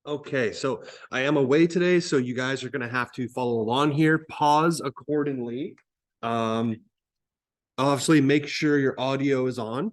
Okay, so I am away today, so you guys are gonna have to follow along here. Pause accordingly. Um, Obviously, make sure your audio is on,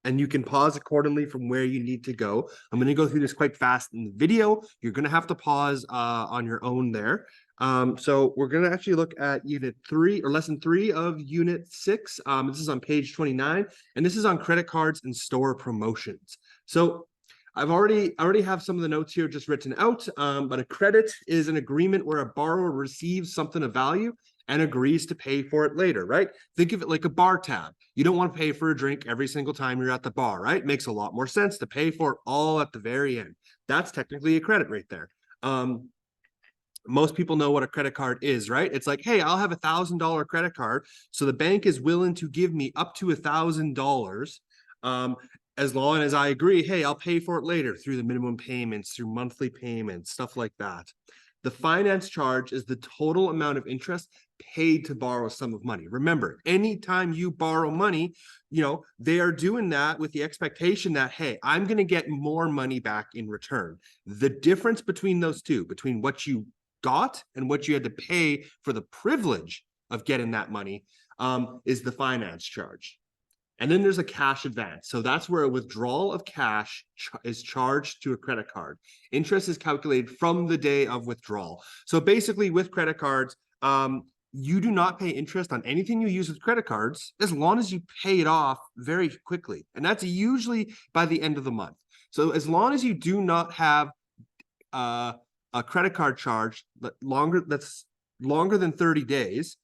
and you can pause accordingly from where you need to go. I'm going to go through this quite fast in the video. You're going to have to pause on your own there. So we're going to actually look at unit 3 or lesson 3 of unit 6. This is on page 29, and this is on credit cards and store promotions. So I already have some of the notes here just written out, but a credit is an agreement where a borrower receives something of value and agrees to pay for it later, right? Think of it like a bar tab. You don't want to pay for a drink every single time you're at the bar, right? It makes a lot more sense to pay for it all at the very end. That's technically a credit right there. Most people know what a credit card is, right? It's like, hey, I'll have $1,000 credit card. So the bank is willing to give me up to $1,000 as long as I agree, hey, I'll pay for it later through the minimum payments, through monthly payments, stuff like that. The finance charge is the total amount of interest paid to borrow a sum of money. Remember, anytime you borrow money, they are doing that with the expectation that, hey, I'm going to get more money back in return. The difference between those two, between what you got and what you had to pay for the privilege of getting that money, is the finance charge. And then there's a cash advance. So that's where a withdrawal of cash is charged to a credit card. Interest is calculated from the day of withdrawal. So basically, with credit cards, you do not pay interest on anything you use with credit cards as long as you pay it off very quickly. And that's usually by the end of the month. So as long as you do not have a credit card charge that's longer than 30 days,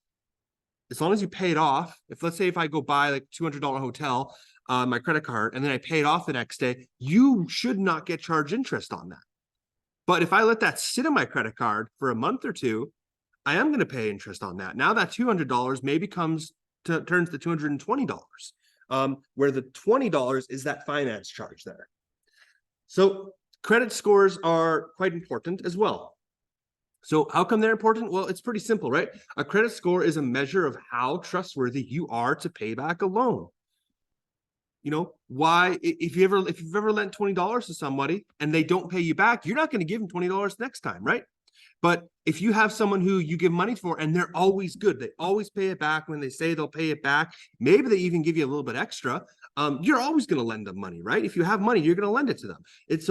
as long as you pay it off, let's say if I go buy like $200 hotel on my credit card and then I pay it off the next day, you should not get charged interest on that. But if I let that sit on my credit card for a month or two, I am going to pay interest on that. Now that $200 maybe turns to $220, where the $20 is that finance charge there. So credit scores are quite important as well. So how come they're important? Well, it's pretty simple, right? A credit score is a measure of how trustworthy you are to pay back a loan. Why, if you've ever lent $20 to somebody and they don't pay you back, you're not going to give them $20 next time, right? But if you have someone who you give money for and they're always good, they always pay it back when they say they'll pay it back, maybe they even give you a little bit extra, you're always going to lend them money, right? If you have money, you're going to lend it to them. It's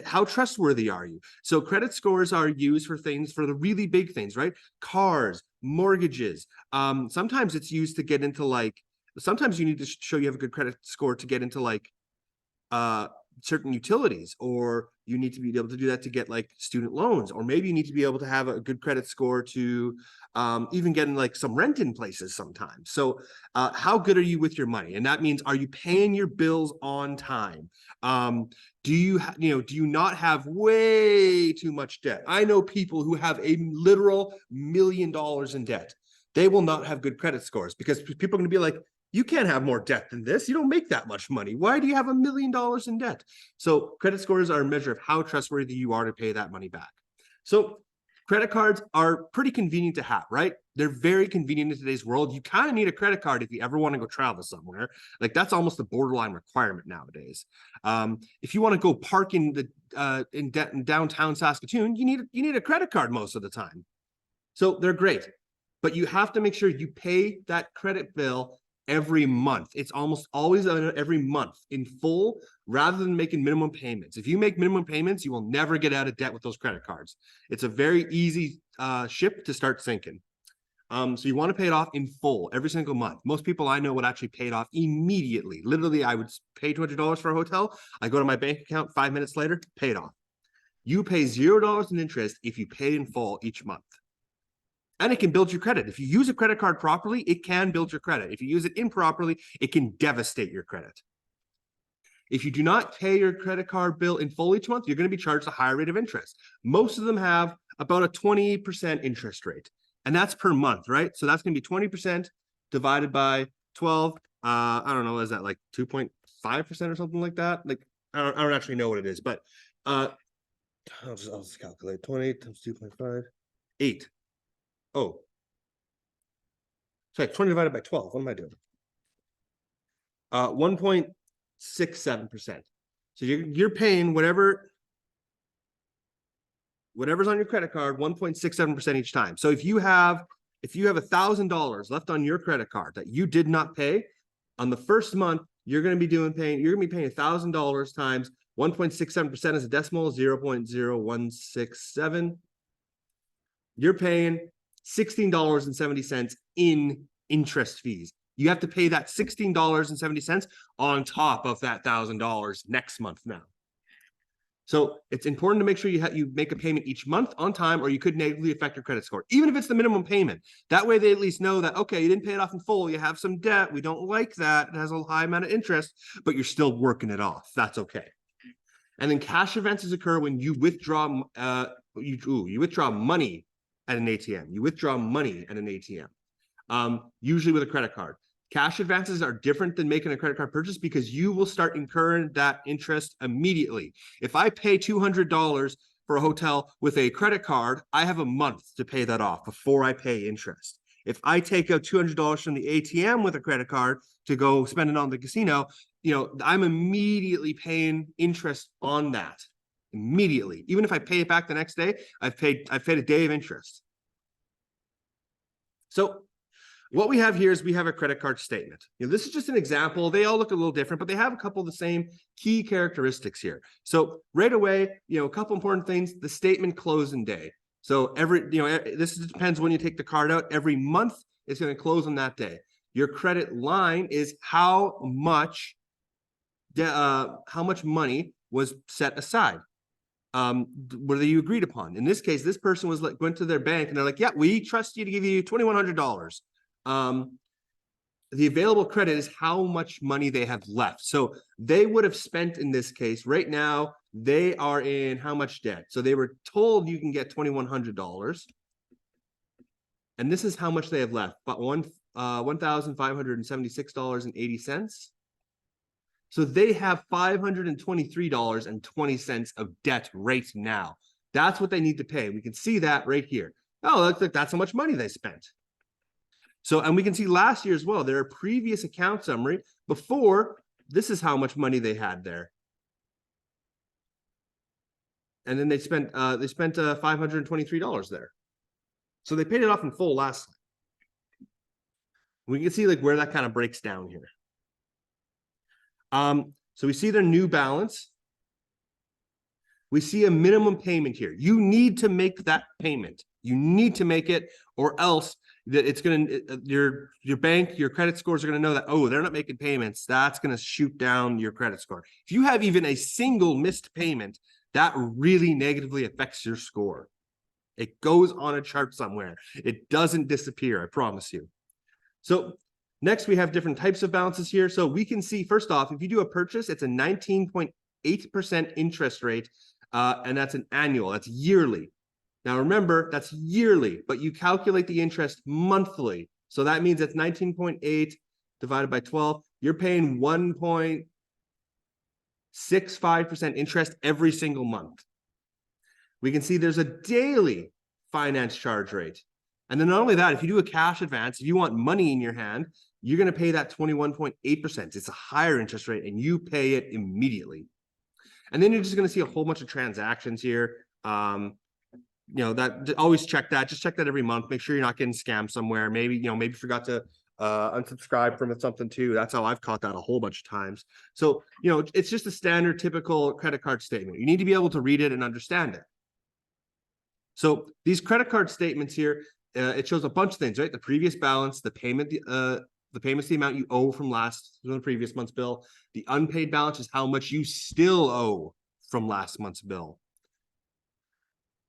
how trustworthy are you? So credit scores are used for the really big things, right? Cars, mortgages. Sometimes it's used to get into sometimes you need to show you have a good credit score to get into certain utilities, or you need to be able to do that to get like student loans, or maybe you need to be able to have a good credit score to even get in like some rent in places sometimes. So how good are you with your money? And that means, are you paying your bills on time? Do you not have way too much debt? I know people who have a literal $1 million in debt. They will not have good credit scores because people are going to be like, you can't have more debt than this. You don't make that much money. Why do you have $1 million in debt? So credit scores are a measure of how trustworthy you are to pay that money back. So credit cards are pretty convenient to have, right? They're very convenient in today's world. You kind of need a credit card if you ever want to go travel somewhere. Like that's almost a borderline requirement nowadays. If you want to go park in downtown Saskatoon, you need a credit card most of the time. So they're great, but you have to make sure you pay that credit bill every month. It's almost always every month in full rather than making minimum payments. If you make minimum payments, you will never get out of debt with those credit cards. It's a very easy ship to start sinking. So you want to pay it off in full every single month. Most people I know would actually pay it off immediately. Literally, I would pay $200 for a hotel. I go to my bank account 5 minutes later, pay it off. You pay $0 in interest if you pay in full each month. And it can build your credit. If you use a credit card properly, it can build your credit. If you use it improperly, it can devastate your credit. If you do not pay your credit card bill in full each month, you're going to be charged a higher rate of interest. Most of them have about a 20% interest rate, and that's per month, right? So that's going to be 20% divided by 12. I don't know, is that like 2.5% or something like that? Like I don't actually know what it is, but I'll just calculate 20 times 2.5, 8. Oh, sorry, 20 divided by 12. What am I doing? 1.67%. So you're paying whatever whatever's on your credit card, 1.67% each time. So if you have $1,000 left on your credit card that you did not pay, on the first month, you're going to be paying $1,000 times 1.67% as a decimal, 0.0167. You're paying $16.70 in interest fees. You have to pay that $16.70 on top of that $1,000 next month now. So it's important to make sure you make a payment each month on time, or you could negatively affect your credit score, even if it's the minimum payment. That way they at least know that, okay, you didn't pay it off in full, you have some debt, we don't like that, it has a high amount of interest, but you're still working it off. That's okay. And then cash advances occur when you withdraw you withdraw money at an ATM. You withdraw money at an ATM, usually with a credit card. Cash advances are different than making a credit card purchase because you will start incurring that interest immediately. If I pay $200 for a hotel with a credit card, I have a month to pay that off before I pay interest. If I take out $200 from the ATM with a credit card to go spend it on the casino, I'm immediately paying interest on that. Immediately. Even if I pay it back the next day, I've paid a day of interest. So what we have here is we have a credit card statement. This is just an example. They all look a little different, but they have a couple of the same key characteristics here. So right away, a couple important things, the statement closing day. So this depends when you take the card out. Every month it's going to close on that day. Your credit line is how much money was set aside. Whether you agreed upon. In this case, this person went to their bank and they're like, yeah, we trust you to give you $2,100. The available credit is how much money they have left. So they would have spent, in this case, right now, they are in how much debt? So they were told you can get $2,100. And this is how much they have left, but $1,576.80. So they have $523.20 of debt right now. That's what they need to pay. We can see that right here. Oh, that's how much money they spent. So, and we can see last year as well, their previous account summary before, this is how much money they had there. And then they spent $523 there. So they paid it off in full last time. We can see where that kind of breaks down here. So we see their new balance. We see a minimum payment here. You need to make that payment. You need to make it, or else it's going to, your bank, your credit scores are going to know that, oh, they're not making payments. That's going to shoot down your credit score. If you have even a single missed payment, that really negatively affects your score. It goes on a chart somewhere. It doesn't disappear, I promise you. So next, we have different types of balances here. So we can see, first off, if you do a purchase, it's a 19.8% interest rate, and that's an annual, that's yearly. Now remember, that's yearly, but you calculate the interest monthly. So that means it's 19.8 divided by 12. You're paying 1.65% interest every single month. We can see there's a daily finance charge rate. And then not only that, if you do a cash advance, if you want money in your hand, you're going to pay that 21.8%. It's a higher interest rate and you pay it immediately. And then you're just going to see a whole bunch of transactions here. That always check that. Just check that every month. Make sure you're not getting scammed somewhere. Maybe forgot to unsubscribe from something too. That's how I've caught that a whole bunch of times. So, it's just a standard typical credit card statement. You need to be able to read it and understand it. So these credit card statements here, it shows a bunch of things, right? The previous balance, the payment, the payment's the amount you owe from the previous month's bill. The unpaid balance is how much you still owe from last month's bill.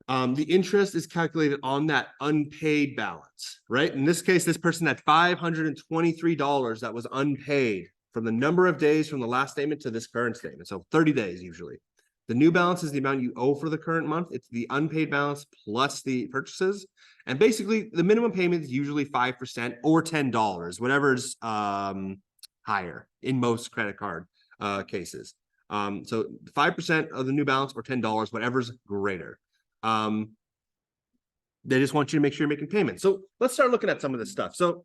The interest is calculated on that unpaid balance, right? In this case, this person had $523 that was unpaid from the number of days from the last statement to this current statement. So 30 days usually. The new balance is the amount you owe for the current month. It's the unpaid balance plus the purchases. And basically, the minimum payment is usually 5% or $10, whatever's higher in most credit card cases. So 5% of the new balance or $10, whatever's greater. They just want you to make sure you're making payments. So let's start looking at some of this stuff. So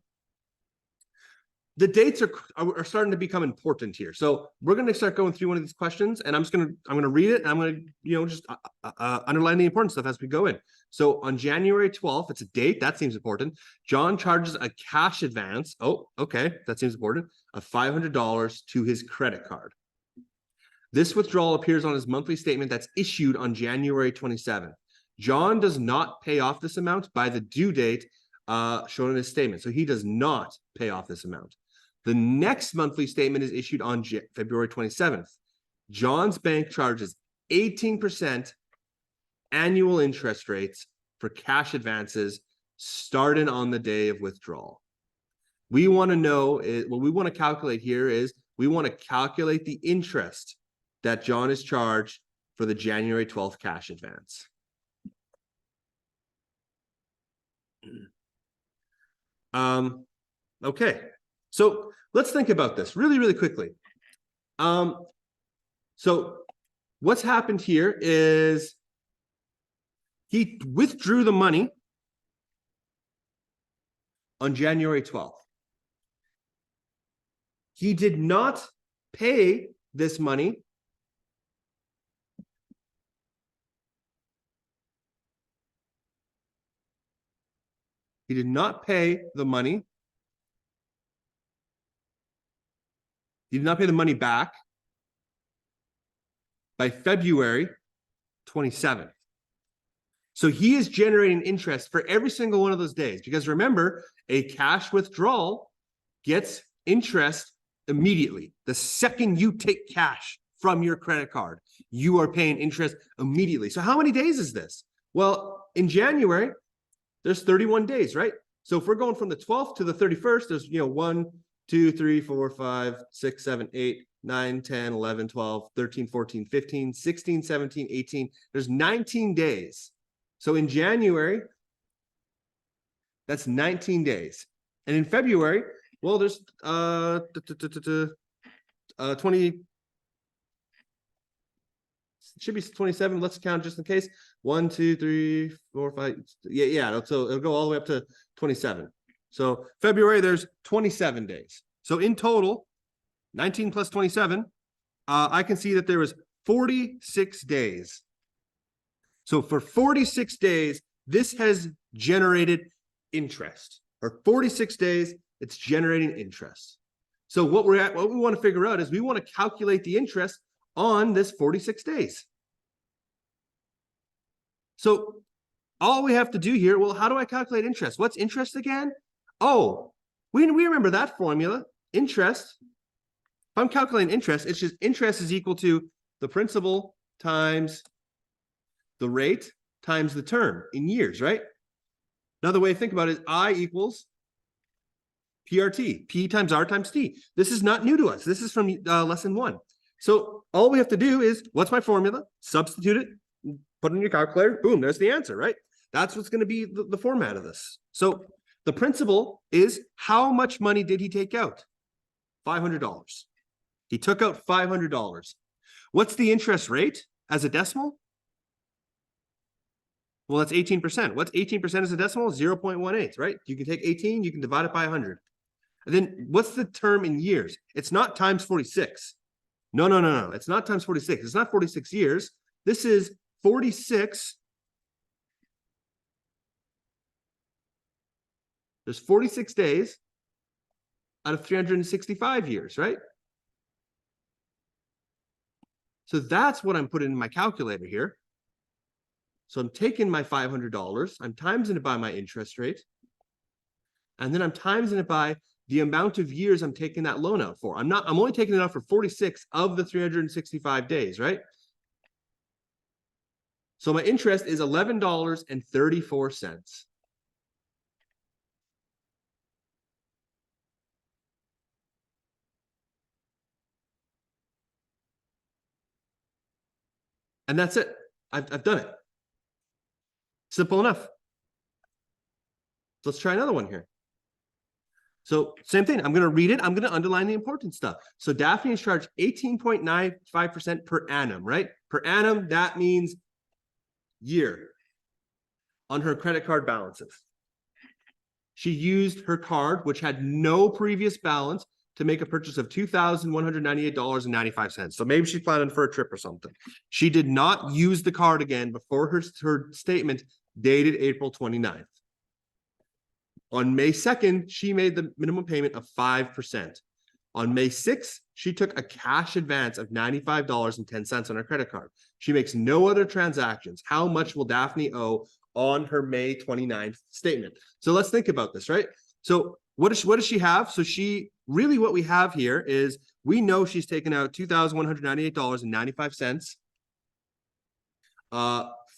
the dates are starting to become important here. So we're going to start going through one of these questions, and I'm going to read it, and I'm going to just underline the important stuff as we go in. So on January 12th, it's a date that seems important. John charges a cash advance. Oh, okay, that seems important. Of $500 to his credit card. This withdrawal appears on his monthly statement that's issued on January 27th. John does not pay off this amount by the due date shown in his statement. So he does not pay off this amount. The next monthly statement is issued on February 27th. John's bank charges 18% annual interest rates for cash advances starting on the day of withdrawal. We want to know, what we want to calculate here is we want to calculate the interest that John is charged for the January 12th cash advance. Okay, so let's think about this really, really quickly. So what's happened here is he withdrew the money on January 12th. He did not pay this money He did not pay the money. He did not pay the money back by February 27th. So he is generating interest for every single one of those days, because remember, a cash withdrawal gets interest immediately. The second you take cash from your credit card, you are paying interest immediately. So how many days is this? Well, in January, there's 31 days, right? So if we're going from the 12th to the 31st, there's 1, 2, 3, 4, 5, 6, 7, 8, 9, 10, 11, 12, 13, 14, 15, 16, 17, 18. There's 19 days. So in January, that's 19 days. And in February, well, there's 20, should be 27. Let's count just in case. 1, 2, 3, 4, 5. Yeah. So it'll go all the way up to 27. So February, there's 27 days. So in total, 19 plus 27, I can see that there was 46 days. So for 46 days, this has generated interest. For 46 days, it's generating interest. So what we want to figure out is we want to calculate the interest on this 46 days. So all we have to do here, well, how do I calculate interest? What's interest again? Oh, we remember that formula. Interest, if I'm calculating interest, it's just interest is equal to the principal times the rate times the term in years, right? Another way to think about it is I equals PRT, P times R times T. This is not new to us. This is from lesson 1. So all we have to do is, what's my formula? Substitute it, put it in your calculator, boom, there's the answer, right? That's what's going to be the format of this. So the principal is, how much money did he take out? $500. He took out $500. What's the interest rate as a decimal? Well, that's 18%. What's 18% as a decimal? 0.18, right? You can take 18, you can divide it by 100. And then what's the term in years? It's not times 46. No. It's not times 46. It's not 46 years. This is 46. There's 46 days out of 365 years, right? So that's what I'm putting in my calculator here. So I'm taking my $500, I'm timesing it by my interest rate, and then I'm timesing it by the amount of years I'm taking that loan out for. I'm only taking it out for 46 of the 365 days, right? So my interest is $11.34. And that's it. I've done it. Simple enough. Let's try another one here. So same thing. I'm going to read it. I'm going to underline the important stuff. So Daphne is charged 18.95% per annum, right? Per annum, that means year on her credit card balances. she used her card, which had no previous balance, to make a purchase of $2,198.95. So maybe she's planning for a trip or something. She did not use the card again before her statement dated April 29th. On May 2nd, she made the minimum payment of 5%. On May 6th, she took a cash advance of $95.10 on her credit card. She makes no other transactions. How much will Daphne owe on her May 29th statement? So let's think about this, right? So what does she have? So she really, what we have here is, we know she's taken out $2,198.95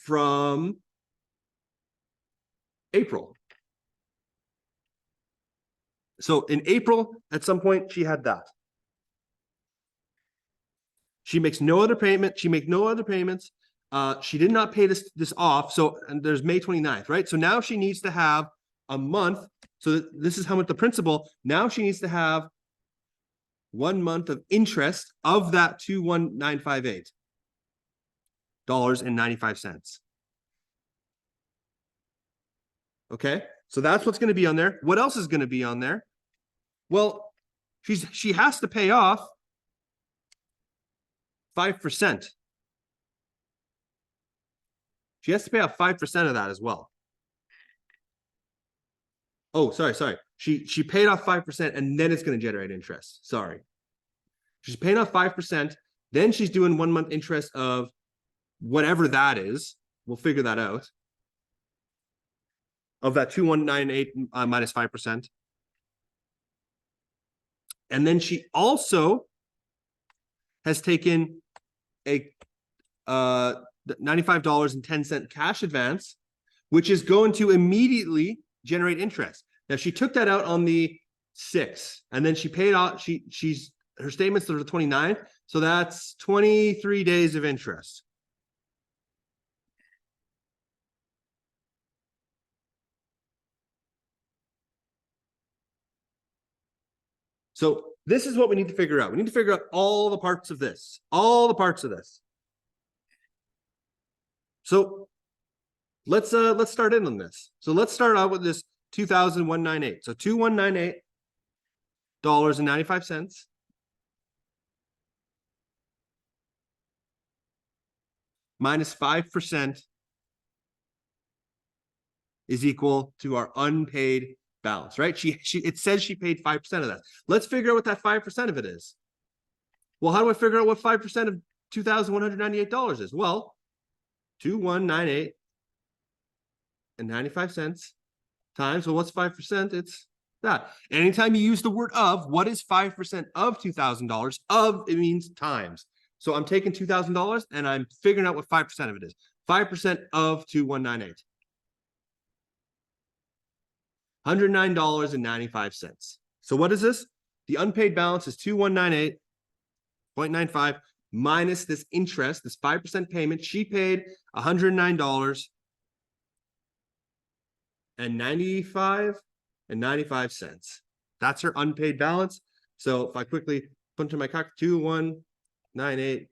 from April. So in April, at some point, she had that. She makes no other payment. She make no other payments. She did not pay this off. So, and there's May 29th, right? So now she needs to have a month. So this is how much the principal. Now she needs to have 1 month of interest of that $2,195.95. Okay, so that's what's going to be on there. What else is going to be on there? Well, she has to pay off 5%. She has to pay off 5% of that as well. Oh, sorry. She paid off 5% and then it's going to generate interest. Sorry. She's paying off 5%. Then she's doing 1 month interest of whatever that is. We'll figure that out. Of that 2,198 minus 5%. And then she also has taken a $95.10 cash advance, which is going to immediately generate interest. Now she took that out on the 6th, and then she paid off. Her statements are the 29th, so that's 23 days of interest. So this is what we need to figure out. We need to figure out all the parts of this, So let's start in on this. So let's start out with this 2,198. So $2,198.95 minus 5% is equal to our unpaid balance, right? It says she paid 5% of that. Let's figure out what that 5% of it is. Well, how do I figure out what 5% of $2,198 is? Well, 2,198.95 times, well, what's 5%? It's that. Anytime you use the word of, what is 5% of $2,000? Of, it means times. So I'm taking $2,000 and I'm figuring out what 5% of it is. 5% of 2,198. $109.95. So what is this? The unpaid balance is 2,198.95 minus this interest, this 5% payment. She paid $109.95. That's her unpaid balance. So if I quickly put into my calculator, 2,198,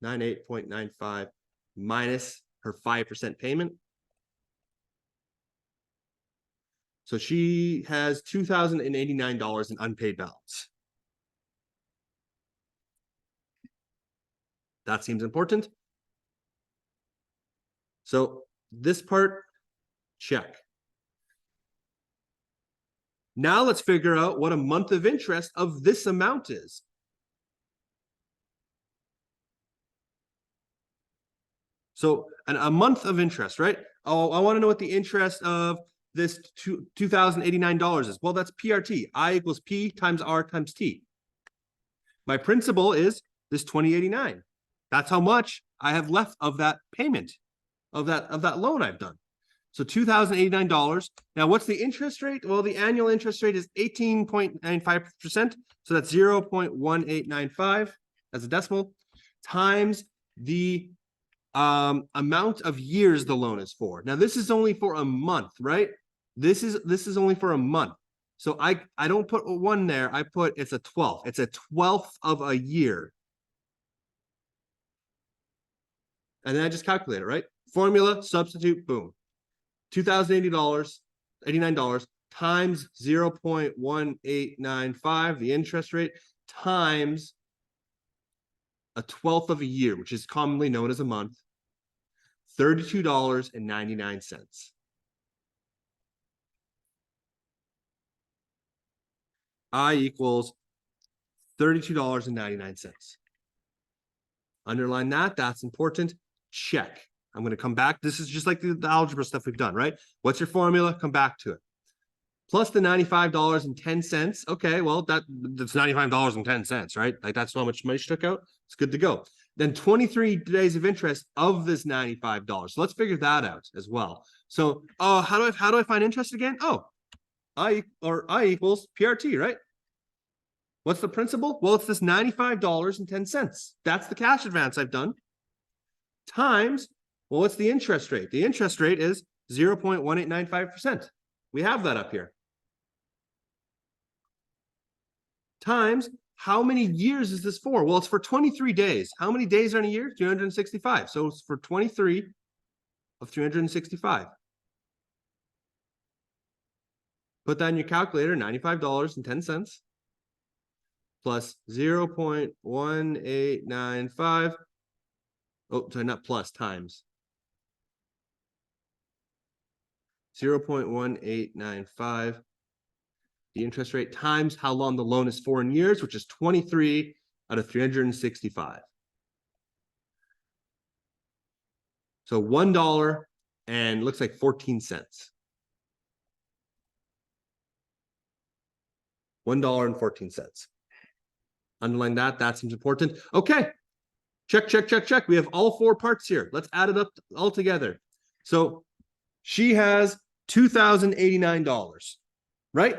98.95 minus her 5% payment. So she has $2,089 in unpaid balance. That seems important. So this part, check. Now let's figure out what a month of interest of this amount is. So a month of interest, right? Oh, I want to know what the interest of this $2,089 is. Well, that's PRT. I equals P times R times T. My principal is this $2,089. That's how much I have left of that payment, of that loan I've done. So $2,089. Now, what's the interest rate? Well, the annual interest rate is 18.95%. So that's 0.1895 as a decimal times the amount of years the loan is for. Now, this is only for a month, right? This is only for a month. So I don't put a 1 there. I put it's a 12th. It's a 12th of a year. And then I just calculate it, right? Formula, substitute, boom. $2,080, $89 times 0.1895, the interest rate, times a 12th of a year, which is commonly known as a month, $32.99. I equals $32.99. Underline that. That's important. Check. I'm going to come back. This is just like the algebra stuff we've done, right? What's your formula? Come back to it. Plus the $95.10. Okay, well, that's $95.10, right? Like that's how much money she took out. It's good to go. Then 23 days of interest of this $95. So let's figure that out as well. So how do I find interest again? Oh, I equals PRT, right? What's the principal? Well, it's this $95.10. That's the cash advance I've done. Times, well, what's the interest rate? The interest rate is 0.1895%. We have that up here. Times, how many years is this for? Well, it's for 23 days. How many days are in a year? 365. So it's for 23 of 365. Put that in your calculator, $95.10 plus 0.1895. Oh, sorry, not plus, times 0.1895. The interest rate times how long the loan is for in years, which is 23 out of 365. So $1 and looks like 14 cents. $1.14. Underline that. That seems important. Okay. Check, check, check, check. We have all four parts here. Let's add it up all together. So she has $2,089, right?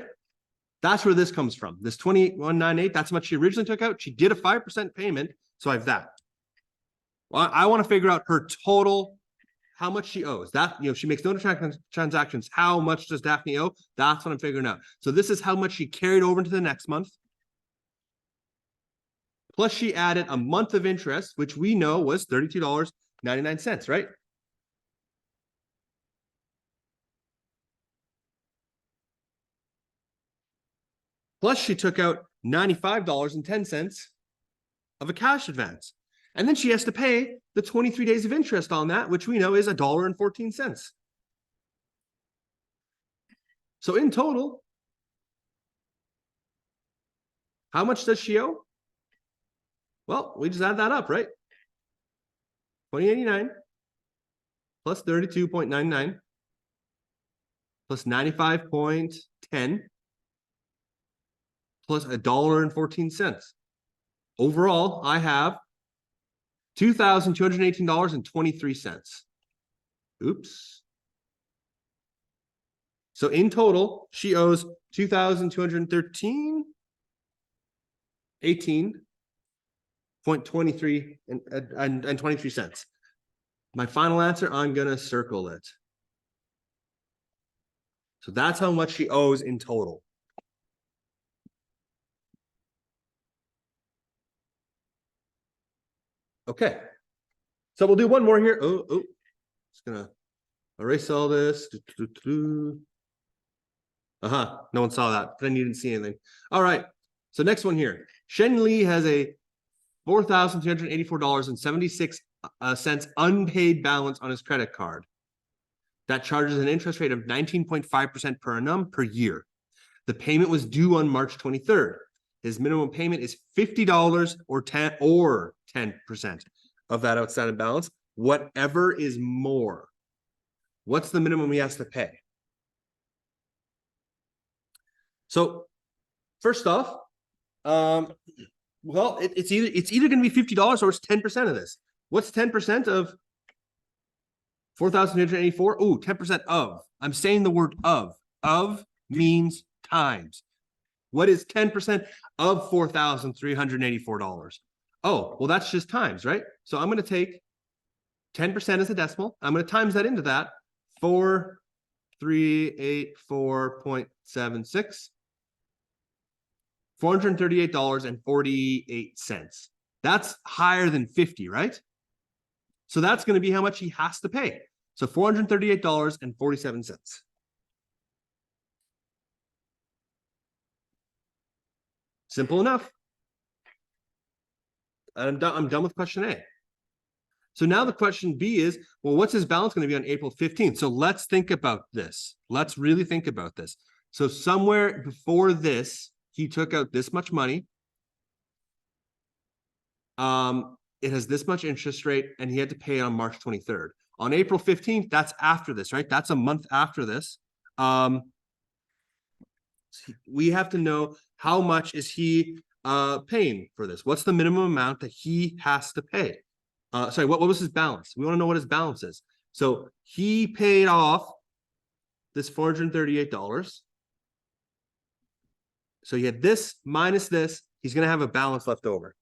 That's where this comes from. This 2198, that's how much she originally took out. She did a 5% payment. So I have that. Well, I want to figure out her total, how much she owes. That, she makes no transactions. How much does Daphne owe? That's what I'm figuring out. So this is how much she carried over into the next month. Plus she added a month of interest, which we know was $32.99, right? Plus she took out $95.10 of a cash advance. And then she has to pay the 23 days of interest on that, which we know is $1.14. So in total, how much does she owe? Well, we just add that up, right? 2089 plus 32.99 plus 95.10 plus $1.14. Overall, I have $2,218.23. Oops. So in total, she owes $2,218.23 and 23 cents. My final answer, I'm gonna circle it. So that's how much she owes in total. Okay, so we'll do one more here. Just gonna erase all this. No one saw that, but I didn't see anything. All right, so next one here. Shen Li has a $4,384.76 unpaid balance on his credit card that charges an interest rate of 19.5% per annum per year. The payment was due on March 23rd. His minimum payment is $50 or 10% of that outstanding balance. Whatever is more. What's the minimum he has to pay? So first off, well, it's either going to be $50 or it's 10% of this. What's 10% of 4,384? Oh, 10% of. I'm saying the word of. Of means times. What is 10% of $4,384? Oh, well, that's just times, right? So I'm going to take 10% as a decimal. I'm going to times that into that. 4,384.76. $438.48. That's higher than 50, right? So that's going to be how much he has to pay. So $438.47. Simple enough. I'm done with question A. So now the question B is, well, what's his balance going to be on April 15th? So let's think about this. Let's really think about this. So somewhere before this, he took out this much money. It has this much interest rate, and he had to pay it on March 23rd. On April 15th, that's after this, right? That's a month after this. We have to know how much is he paying for this? What's the minimum amount that he has to pay? Sorry, what was his balance? We want to know what his balance is. So he paid off this $438. So he had this minus this. He's going to have a balance left over.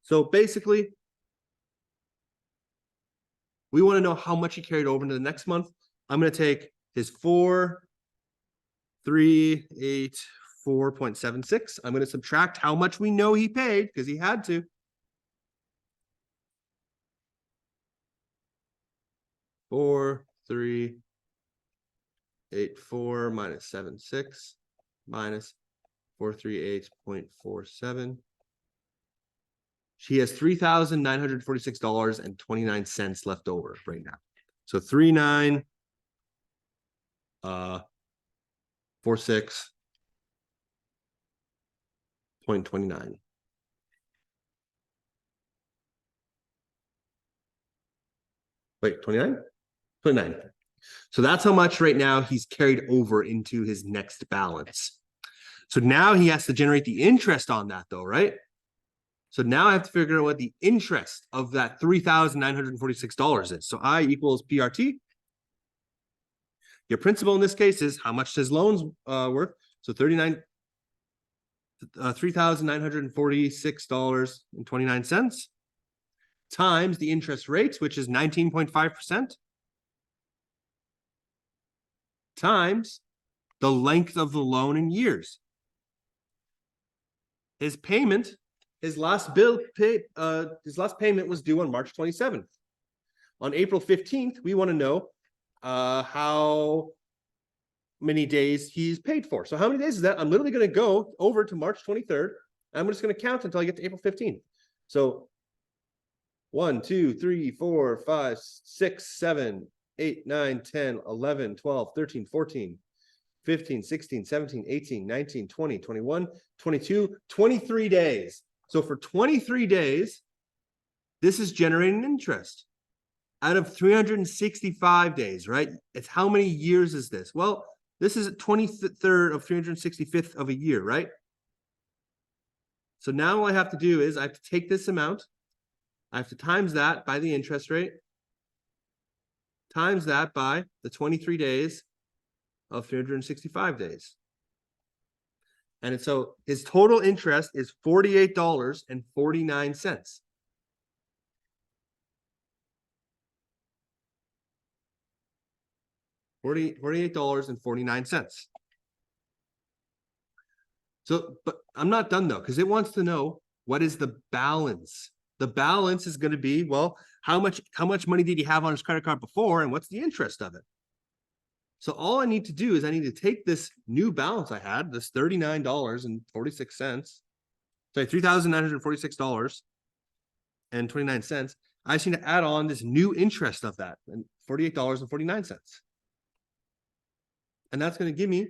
So basically, we want to know how much he carried over into the next month. I'm going to take his 4,384.76. I'm going to subtract how much we know he paid because he had to. 4,384 minus 76 minus 438.47. She has $3,946.29 left over right now. So 3,946.29. Wait, 29? 29. So that's how much right now he's carried over into his next balance. So now he has to generate the interest on that though, right? So now I have to figure out what the interest of that $3,946 is. So I equals PRT. Your principal in this case is how much his loan's worth. So $3,946.29 times the interest rates, which is 19.5%, times the length of the loan in years. His payment, his last payment was due on March 27th. On April 15th, we want to know how many days he's paid for. So how many days is that? I'm literally going to go over to March 23rd. I'm just going to count until I get to April 15th. So 1, 2, 3, 4, 5, 6, 7, 8, 9, 10, 11, 12, 13, 14, 15, 16, 17, 18, 19, 20, 21, 22, 23 days. So for 23 days, this is generating interest out of 365 days, right? It's how many years is this? Well, this is 23rd of 365th of a year, right? So now all I have to do is I have to take this amount. I have to times that by the interest rate, times that by the 23 days of 365 days. And so his total interest is $48.49. $48.49. So, but I'm not done though, because it wants to know what is the balance. The balance is going to be, well, how much money did he have on his credit card before, and what's the interest of it? So all I need to do is I need to take this new balance I had, this $39.46, sorry, $3,946.29. I just need to add on this new interest of that, and $48.49. And that's going to give me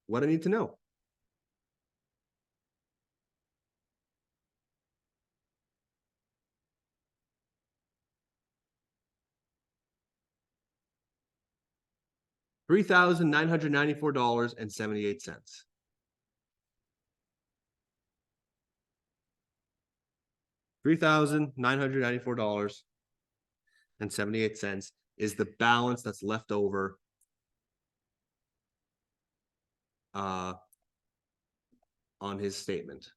what I need to know. $3,994.78. $3,994.78 is the balance that's left over on his statement.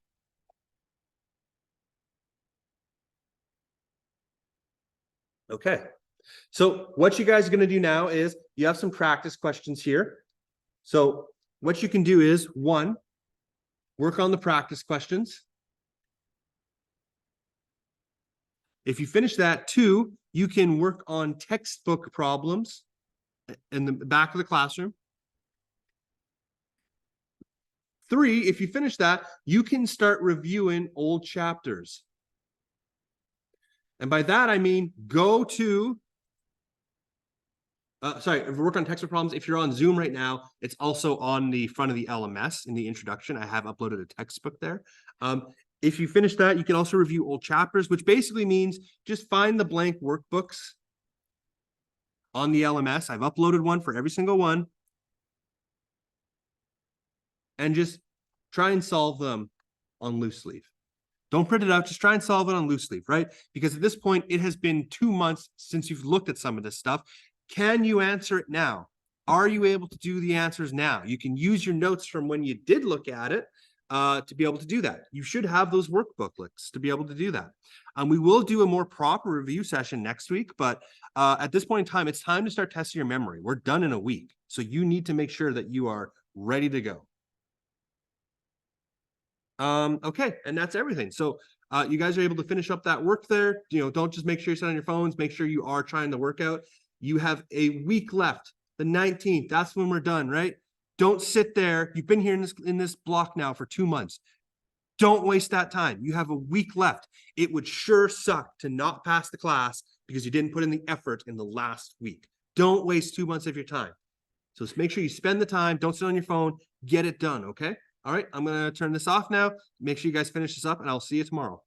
Okay. So what you guys are going to do now is you have some practice questions here. So what you can do is, 1, work on the practice questions. If you finish that, 2, you can work on textbook problems in the back of the classroom. 3, if you finish that, you can start reviewing old chapters. And by that, I mean, go to, if we work on textbook problems, if you're on Zoom right now, it's also on the front of the LMS in the introduction. I have uploaded a textbook there. If you finish that, you can also review old chapters, which basically means just find the blank workbooks on the LMS. I've uploaded one for every single one. And just try and solve them on loose leaf. Don't print it out, just try and solve it on loose leaf, right? Because at this point, it has been 2 months since you've looked at some of this stuff. Can you answer it now? Are you able to do the answers now? You can use your notes from when you did look at it to be able to do that. You should have those workbook links to be able to do that. We will do a more proper review session next week, but at this point in time, it's time to start testing your memory. We're done in a week, so you need to make sure that you are ready to go. Okay, and that's everything. So you guys are able to finish up that work there. Don't just make sure you sit on your phones, make sure you are trying to work out. You have a week left, the 19th. That's when we're done, right? Don't sit there. You've been here in this block now for 2 months. Don't waste that time. You have a week left. It would sure suck to not pass the class because you didn't put in the effort in the last week. Don't waste 2 months of your time. So make sure you spend the time. Don't sit on your phone. Get it done, okay? All right, I'm going to turn this off now. Make sure you guys finish this up, and I'll see you tomorrow.